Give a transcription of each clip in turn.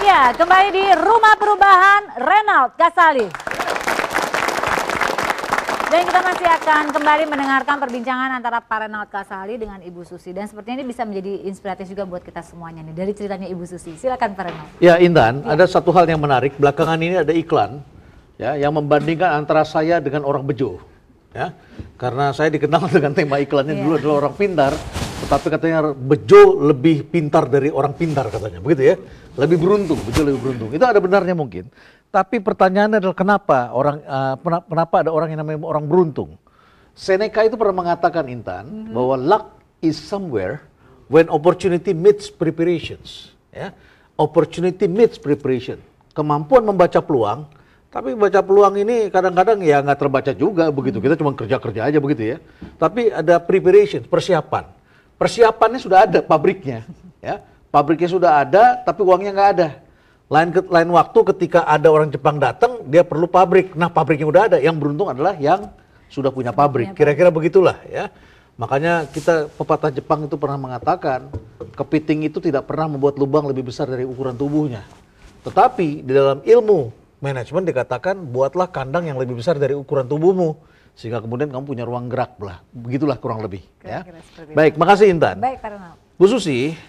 dia kembali di Rumah Perubahan Reynald Kasali. Dan kita masih akan kembali mendengarkan perbincangan antara Pak Reynald Kasali dengan Ibu Susi. Dan sepertinya ini bisa menjadi inspiratif juga buat kita semuanya nih dari ceritanya Ibu Susi. Silakan Pak Reynald. Ya Intan, ada satu hal yang menarik. Belakangan ini ada iklan ya yang membandingkan antara saya dengan orang bejo. Ya, karena saya dikenal dengan tema iklannya dulu adalah orang pintar, tetapi katanya bejo lebih pintar dari orang pintar katanya, begitu ya? Lebih beruntung, bejo lebih beruntung. Itu ada benarnya mungkin. Tapi pertanyaannya adalah kenapa ada orang yang namanya orang beruntung? Seneca itu pernah mengatakan Intan bahwa luck is somewhere when opportunity meets preparations. Ya, opportunity meets preparation. Kemampuan membaca peluang. Tapi baca peluang ini kadang-kadang ya nggak terbaca juga begitu. Kita cuma kerja-kerja aja begitu ya. Tapi ada preparation, persiapan. Persiapannya sudah ada pabriknya. Ya. Pabriknya sudah ada, tapi uangnya nggak ada. Lain waktu ketika ada orang Jepang datang, dia perlu pabrik. Nah pabriknya udah ada. Yang beruntung adalah yang sudah punya pabrik. Kira-kira begitulah ya. Makanya pepatah Jepang itu pernah mengatakan, kepiting itu tidak pernah membuat lubang lebih besar dari ukuran tubuhnya. Tetapi di dalam ilmu manajemen dikatakan buatlah kandang yang lebih besar dari ukuran tubuhmu sehingga kemudian kamu punya ruang gerak lah. Begitulah kurang lebih ya. Baik, makasih Intan. Baik, Pak Reynald. Bu Susi,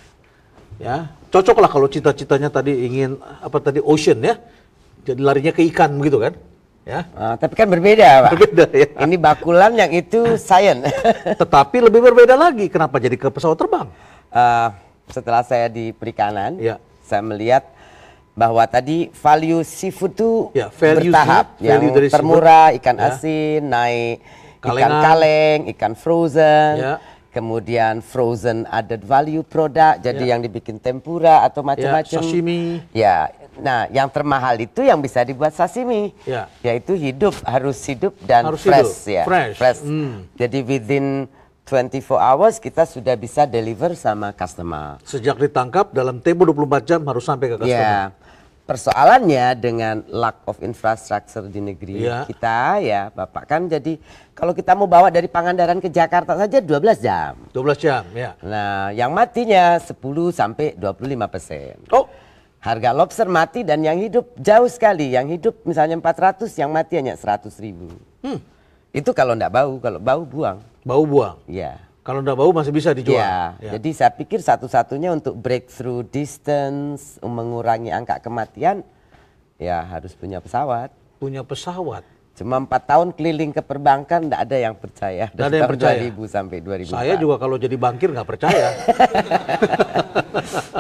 ya cocoklah kalau cita-citanya tadi ingin ocean ya. Jadi larinya ke ikan begitu kan? Ya. Tapi kan berbeda, Pak. Berbeda ya. Ini bakulan, yang itu science. Tetapi lebih berbeda lagi. Kenapa jadi ke pesawat terbang? Setelah saya di perikanan, Ya. saya melihat bahwa tadi value seafood itu value bertahap. value Yang termurah ikan ya. asin, naik Kalengan. ikan kaleng, ikan frozen, Ya. kemudian frozen added value product, jadi yang dibikin tempura atau macam-macam. Sashimi. Ya, nah yang termahal itu yang bisa dibuat sashimi, yaitu harus hidup dan fresh ya. Fresh. Jadi within 24 hours kita sudah bisa deliver sama customer. Sejak ditangkap dalam tempo 24 jam harus sampai ke customer. Ya, persoalannya dengan lack of infrastructure di negeri kita ya Bapak, kan jadi kalau kita mau bawa dari Pangandaran ke Jakarta saja 12 jam. 12 jam ya. Nah yang matinya 10-25%. Oh. Harga lobster mati dan yang hidup jauh sekali. Yang hidup misalnya 400, yang mati hanya 100.000. Itu kalau enggak bau, kalau bau buang. Bau buang? Ya. Kalau enggak bau masih bisa dijual? Ya. Jadi saya pikir satu-satunya untuk breakthrough distance, mengurangi angka kematian, ya harus punya pesawat. Punya pesawat? Cuma 4 tahun keliling ke perbankan, enggak ada yang percaya. Enggak ada yang percaya? 2000 sampai 2004. Saya juga kalau jadi bankir nggak percaya.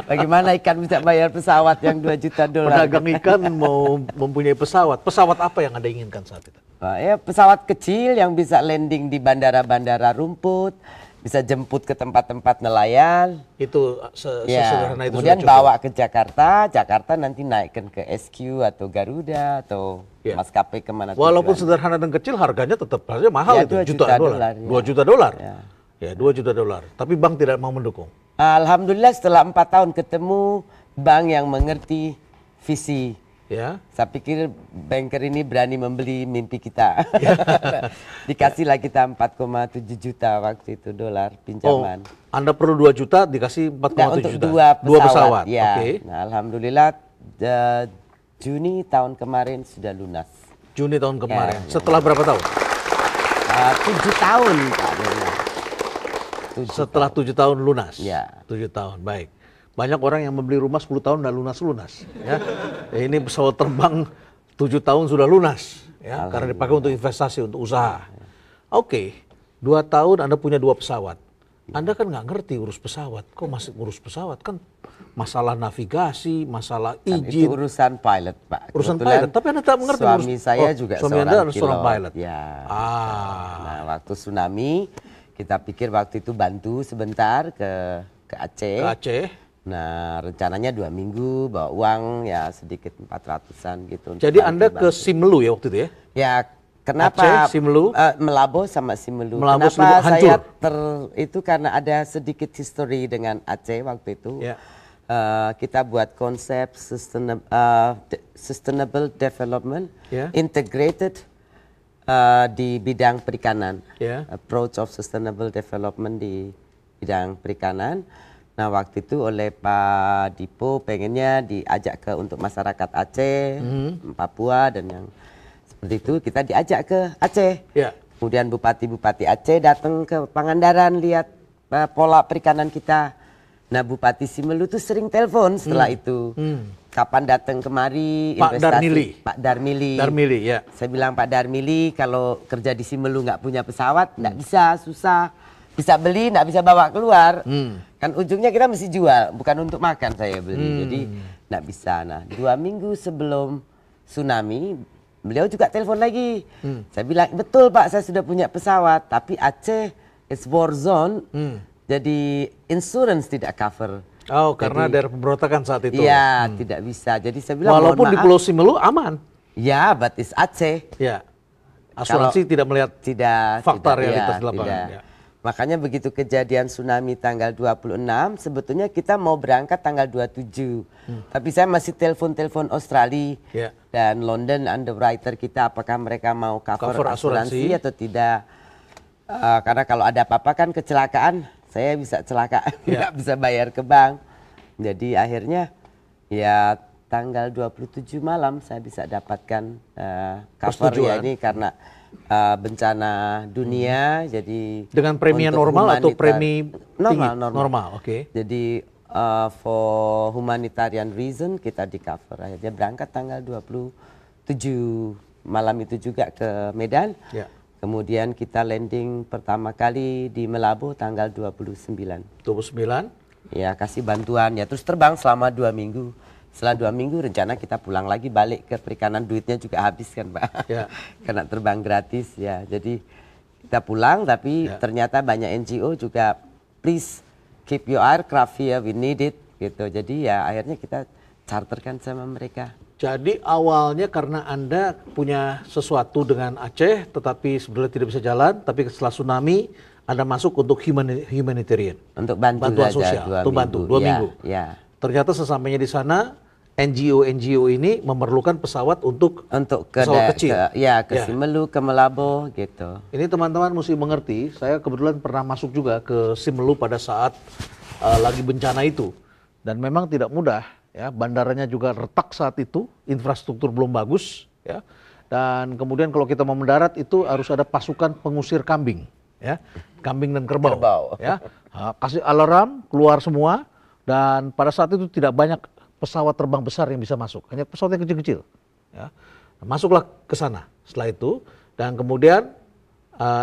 Bagaimana ikan bisa bayar pesawat yang 2 juta dolar? Pedagang ikan mau mempunyai pesawat. Pesawat apa yang Anda inginkan saat itu? Ya, pesawat kecil yang bisa landing di bandara-bandara rumput, bisa jemput ke tempat-tempat nelayan. Itu sesederhana itu. Kemudian bawa ke Jakarta, Jakarta nanti naikkan ke SQ atau Garuda atau maskapai kemana. Walaupun sederhana dan kecil, harganya tetap saja mahal. Ya, itu jutaan dolar. 2 juta dolar. Ya, 2 juta dolar. Tapi bank tidak mau mendukung. Alhamdulillah setelah 4 tahun ketemu bank yang mengerti visi. Ya. Saya pikir banker ini berani membeli mimpi kita. Dikasihlah kita 4,7 juta waktu itu dolar pinjaman. Oh, Anda perlu 2 juta dikasih 4,7 juta. Dua pesawat. Ya. Okay. Nah, alhamdulillah Juni tahun kemarin sudah lunas. Juni tahun kemarin. Setelah berapa tahun? 7 tahun Pak. Setelah 7 tahun lunas. Ya. 7 tahun, baik. Banyak orang yang membeli rumah 10 tahun dan lunas-lunas. Ya. Ini pesawat terbang 7 tahun sudah lunas. Ya, karena dipakai untuk investasi, untuk usaha. Oke, 2 tahun Anda punya 2 pesawat. Anda kan nggak ngerti urus pesawat. Kok masih urus pesawat? Kan masalah navigasi, masalah izin. Itu urusan pilot, Pak. Urusan pilot, tapi Anda tak mengerti. Suami saya juga seorang pilot. Ya. Nah, waktu tsunami, kita pikir waktu itu bantu sebentar ke Aceh. Ke Aceh. Nah, rencananya 2 minggu, bawa uang ya sedikit 400-an gitu. Jadi Anda ke Simelu ya waktu itu ya? Ya, kenapa Aceh, Simelu? Melabo sama Simelu. Melabo, kenapa hancur. saya itu karena ada sedikit history dengan Aceh waktu itu. Ya. Kita buat konsep sustainable development, integrated di bidang perikanan. Approach of sustainable development di bidang perikanan. Nah waktu itu oleh Pak Dipo pengennya diajak ke untuk masyarakat Aceh, Papua dan yang seperti itu kita diajak ke Aceh. Yeah. Kemudian bupati-bupati Aceh datang ke Pangandaran lihat pola perikanan kita. Nah Bupati Simelu tuh sering telepon setelah itu. Kapan datang kemari Pak investasi. Darmili. Pak Darmili. Darmili ya. Saya bilang Pak Darmili kalau kerja di Simelu nggak punya pesawat nggak bisa, susah. Bisa beli nggak bisa bawa keluar. Kan ujungnya kita mesti jual, bukan untuk makan saya beli. Jadi nggak bisa. Nah 2 minggu sebelum tsunami beliau juga telepon lagi. Saya bilang betul Pak saya sudah punya pesawat tapi Aceh is war zone. Jadi insurance tidak cover. Oh, karena daerah pemberontakan saat itu. Iya, tidak bisa. Jadi saya bilang walaupun di Pulau Simelu aman. Ya, but it's Aceh. Ya. Asuransi tidak melihat fakta realitas di lapangan. Ya. Makanya begitu kejadian tsunami tanggal 26, sebetulnya kita mau berangkat tanggal 27. Tapi saya masih telepon Australia dan London underwriter kita apakah mereka mau cover asuransi atau tidak. Karena kalau ada apa-apa kan kecelakaan, saya bisa celaka, nggak bisa bayar ke bank. Jadi akhirnya ya tanggal 27 malam saya bisa dapatkan cover ya ini karena bencana dunia. Jadi dengan premi normal atau premi normal. Oke. Jadi for humanitarian reason kita di cover. Akhirnya berangkat tanggal 27 malam itu juga ke Medan. Kemudian kita landing pertama kali di Melabo tanggal 29. 29? Ya kasih bantuan ya terus terbang selama 2 minggu. Setelah 2 minggu rencana kita pulang lagi balik ke perikanan, duitnya juga habis kan Pak. Karena terbang gratis ya. Jadi kita pulang tapi ternyata banyak NGO juga please keep your aircraft here, we need it gitu. Jadi ya akhirnya kita charterkan sama mereka. Jadi awalnya karena Anda punya sesuatu dengan Aceh tetapi sebenarnya tidak bisa jalan, tapi setelah tsunami Anda masuk untuk humanitarian. Untuk bantuan sosial, untuk bantu 2 minggu. Ya. Ternyata sesampainya di sana NGO ini memerlukan pesawat untuk pesawat kecil. Ke Simelu, ke Melabo gitu. Ini teman-teman mesti mengerti, saya kebetulan pernah masuk juga ke Simelu pada saat lagi bencana itu. Dan memang tidak mudah. Ya, bandaranya juga retak saat itu, infrastruktur belum bagus, ya. Dan kemudian kalau kita mau mendarat itu harus ada pasukan pengusir kambing, ya, kambing dan kerbau. Ya. Kasih alarm, keluar semua, dan pada saat itu tidak banyak pesawat terbang besar yang bisa masuk, hanya pesawat yang kecil-kecil. Ya. Masuklah ke sana setelah itu, dan kemudian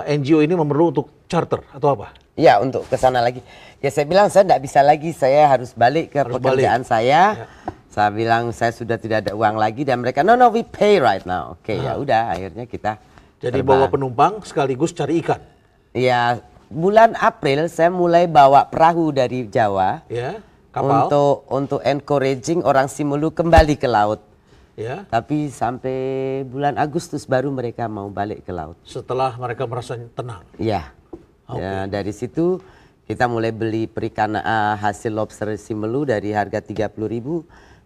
NGO ini memerlukan untuk charter atau apa? Ya untuk ke sana lagi. Ya saya bilang saya tidak bisa lagi, saya harus balik ke pekerjaan saya. Saya bilang saya sudah tidak ada uang lagi dan mereka no we pay right now. Oke, ya udah akhirnya kita jadi bawa penumpang sekaligus cari ikan. Ya bulan April saya mulai bawa perahu dari Jawa. Ya, kapal. Untuk encouraging orang Simelu kembali ke laut. Ya. Tapi sampai bulan Agustus baru mereka mau balik ke laut. Setelah mereka merasa tenang. Ya. Ya, dari situ kita mulai beli perikanan hasil lobster Simelu dari harga 30.000,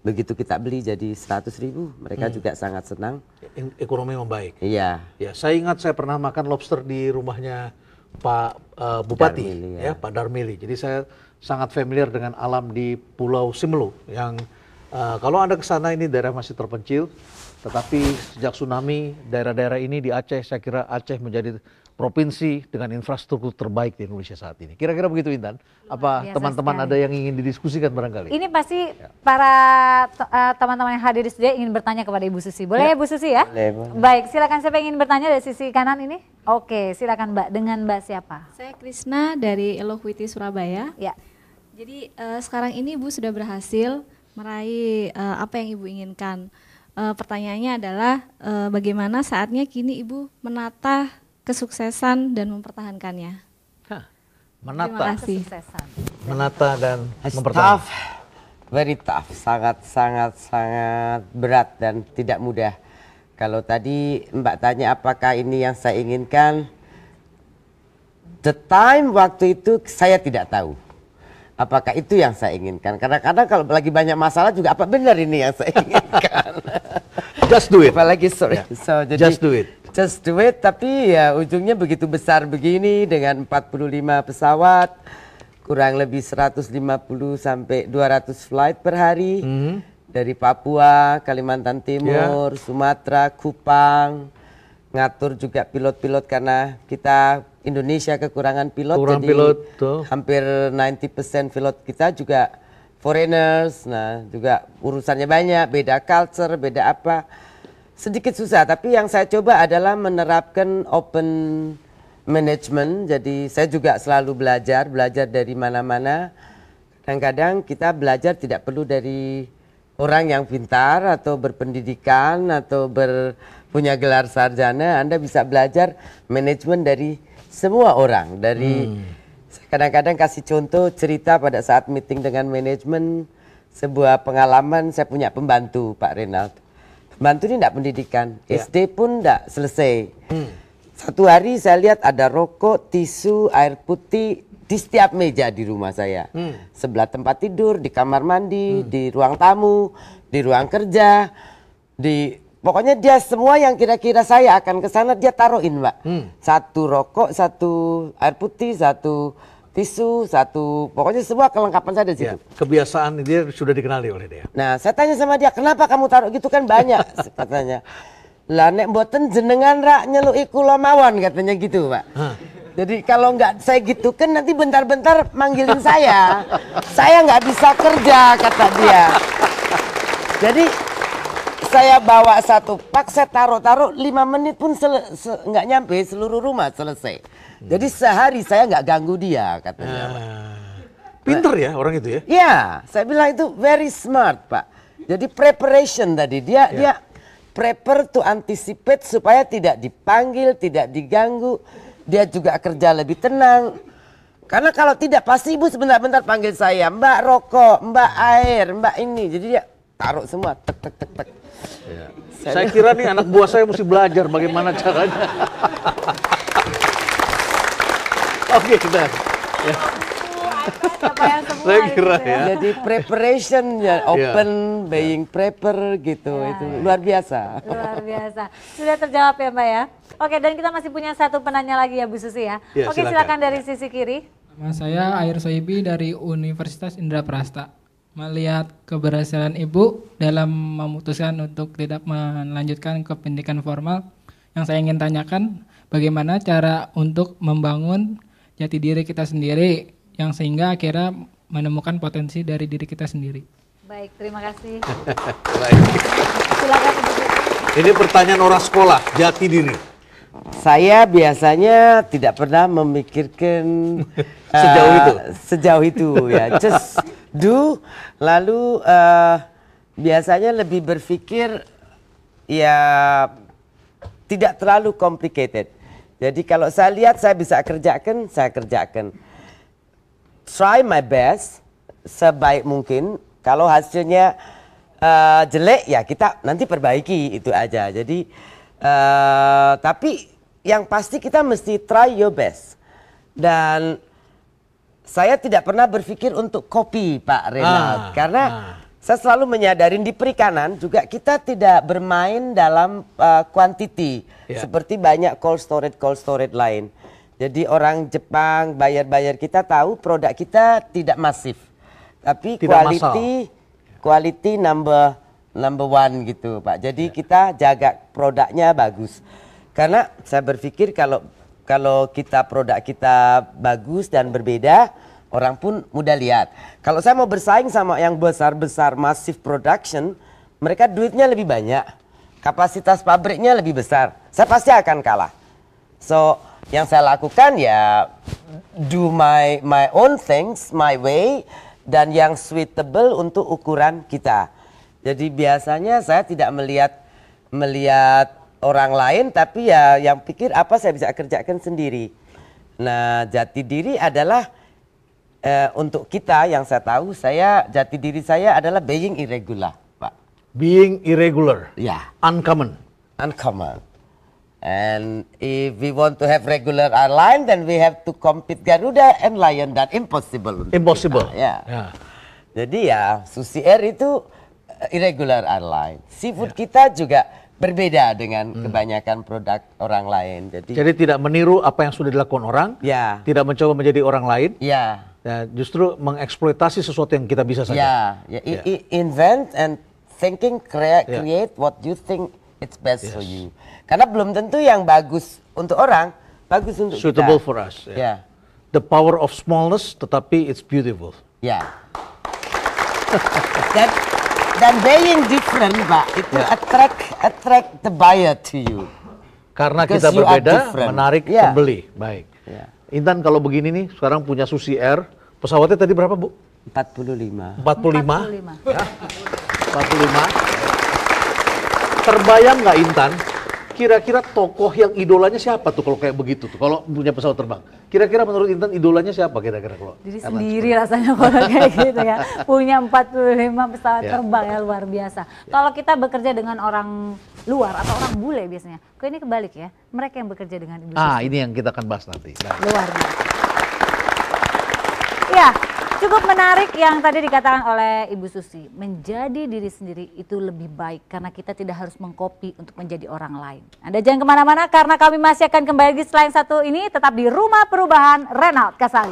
begitu kita beli jadi 100.000, mereka juga sangat senang. Ekonomi membaik. Iya. Ya, saya ingat saya pernah makan lobster di rumahnya Pak Bupati, Darmili, Pak Darmili. Jadi saya sangat familiar dengan alam di Pulau Simelu yang kalau Anda ke sana ini daerah masih terpencil, tetapi sejak tsunami daerah-daerah ini di Aceh, saya kira Aceh menjadi provinsi dengan infrastruktur terbaik di Indonesia saat ini. Kira-kira begitu Intan? Apa teman-teman ada yang ingin didiskusikan barangkali? Ini pasti para teman-teman yang hadir di studio ingin bertanya kepada Ibu Susi. Boleh ya Bu Susi ya? Boleh. Baik, silakan, siapa yang ingin bertanya dari sisi kanan ini? Oke, silakan Mbak. Dengan Mbak siapa? Saya Krisna dari Eloquity Surabaya. Ya. Jadi sekarang ini Ibu sudah berhasil meraih apa yang Ibu inginkan. Pertanyaannya adalah bagaimana saatnya kini Ibu menata kesuksesan dan mempertahankannya. Menata kesuksesan. Menata dan mempertahankan. Very tough, sangat berat dan tidak mudah. Kalau tadi Mbak tanya apakah ini yang saya inginkan, the time waktu itu saya tidak tahu. Apakah itu yang saya inginkan? Karena kadang kalau lagi banyak masalah juga apa benar ini yang saya inginkan? Just do it. Apalagi sorry. So, jadi, just do it. Just do it, tapi ya ujungnya begitu besar begini dengan 45 pesawat. kurang lebih 150 sampai 200 flight per hari. Dari Papua, Kalimantan Timur, Sumatera, Kupang. Ngatur juga pilot-pilot karena kita Indonesia kekurangan pilot. Jadi pilot, hampir 90% pilot kita juga foreigners. Nah juga urusannya banyak, beda culture, beda apa. Sedikit susah, tapi yang saya coba adalah menerapkan open management. Jadi saya juga selalu belajar dari mana-mana. Kadang-kadang kita belajar tidak perlu dari orang yang pintar atau berpendidikan atau punya gelar sarjana. Anda bisa belajar manajemen dari semua orang. Dari kadang-kadang kasih contoh cerita pada saat meeting dengan manajemen, sebuah pengalaman. Saya punya pembantu Pak Renald. Pembantu ini tidak pendidikan, SD pun tidak selesai. Satu hari saya lihat ada rokok, tisu, air putih di setiap meja di rumah saya. Sebelah tempat tidur, di kamar mandi, di ruang tamu, di ruang kerja, pokoknya dia semua yang kira-kira saya akan ke sana dia taruhin, Mbak. Satu rokok, satu air putih, satu tisu, pokoknya semua kelengkapan saya di situ. Kebiasaan dia sudah dikenali oleh dia. Nah, saya tanya sama dia, kenapa kamu taruh gitu, kan banyak katanya. Lah nek mboten jenengan rak nyeluki kula mawon katanya gitu, Pak. Jadi kalau nggak saya gitu kan nanti bentar-bentar manggilin saya. Saya nggak bisa kerja kata dia. Jadi saya bawa satu pak, saya taruh 5 menit pun nggak nyampe seluruh rumah selesai. Jadi sehari saya nggak ganggu dia katanya. Pinter ya orang itu ya? Iya, saya bilang itu very smart Pak. Jadi preparation tadi dia prepare to anticipate supaya tidak dipanggil, tidak diganggu. Dia juga kerja lebih tenang. Karena kalau tidak pasti ibu sebentar-bentar panggil saya, Mbak rokok, Mbak air, Mbak ini. Jadi dia taruh semua, tek. Ya. Saya kira nih anak buah saya mesti belajar bagaimana caranya. Oke, kita. Ya. Saya kira gitu ya. Jadi preparation ya, open, being prepare gitu, itu luar biasa. Luar biasa. Sudah terjawab ya Mbak ya. Oke, dan kita masih punya satu penanya lagi ya Bu Susi ya. Oke, silakan dari sisi kiri. Nama saya Air Soibi dari Universitas Indraprasta. Melihat keberhasilan Ibu dalam memutuskan untuk tidak melanjutkan ke pendidikan formal, yang saya ingin tanyakan bagaimana cara untuk membangun jati diri kita sendiri yang sehingga akhirnya menemukan potensi dari diri kita sendiri. Baik, terima kasih. Baik. Silakan Ibu Susi. Ini pertanyaan orang sekolah, jati diri. Saya biasanya tidak pernah memikirkan sejauh itu ya. Just do, lalu biasanya lebih berpikir ya tidak terlalu complicated. Jadi kalau saya lihat saya bisa kerjakan, saya kerjakan. Try my best sebaik mungkin. Kalau hasilnya jelek ya kita nanti perbaiki, itu aja. Jadi tapi yang pasti kita mesti try your best. Dan saya tidak pernah berpikir untuk copy Pak Renald. Karena saya selalu menyadarin di perikanan juga kita tidak bermain dalam quantity. Seperti banyak cold storage lain. Jadi orang Jepang, bayar-bayar kita tahu produk kita tidak masif. Tapi quality number one gitu Pak. Jadi kita jaga produknya bagus. Karena saya berpikir kalau produk kita bagus dan berbeda, orang pun mudah lihat. Kalau saya mau bersaing sama yang besar-besar massive production, mereka duitnya lebih banyak, kapasitas pabriknya lebih besar. Saya pasti akan kalah. So yang saya lakukan ya do my own things my way dan yang suitable untuk ukuran kita. Jadi biasanya saya tidak melihat orang lain, tapi ya yang pikir apa saya bisa kerjakan sendiri. Nah jati diri adalah untuk kita yang saya tahu, jati diri saya adalah being irregular, Pak. Being irregular. Ya. Uncommon. And if we want to have regular airline, then we have to compete Garuda and Lion. Dan impossible. Impossible. Ya. Jadi ya Susi Air itu irregular airline. Seafood kita juga berbeda dengan kebanyakan produk orang lain. Jadi tidak meniru apa yang sudah dilakukan orang. Tidak mencoba menjadi orang lain. Ya, justru mengeksploitasi sesuatu yang kita bisa saja. Invent and thinking, create what you think it's best for you. Karena belum tentu yang bagus untuk orang, bagus untuk suitable kita. For us. The power of smallness, tetapi it's beautiful. Dan being different, Pak, itu attract the buyer to you. Karena kita berbeda, menarik pembeli. Baik. Intan kalau begini nih, sekarang punya Susi Air, pesawatnya tadi berapa, Bu? 45. 45. Ya. 45. Terbayang nggak Intan, kira-kira tokoh yang idolanya siapa tuh kalau kayak begitu tuh, kalau punya pesawat terbang? Kira-kira menurut Intan idolanya siapa kira-kira kalau? Diri sendiri rasanya kalau kayak gitu ya. Punya 45 pesawat terbang ya, luar biasa. Kalau kita bekerja dengan orang luar atau orang bule biasanya, kok ini kebalik ya, mereka yang bekerja dengan Ibu Susi. Ini yang kita akan bahas nanti. Luar biasa. Ya, cukup menarik yang tadi dikatakan oleh Ibu Susi. Menjadi diri sendiri itu lebih baik karena kita tidak harus mengkopi untuk menjadi orang lain. Anda jangan kemana-mana karena kami masih akan kembali di selain satu ini, tetap di Rumah Perubahan Renault Kasali.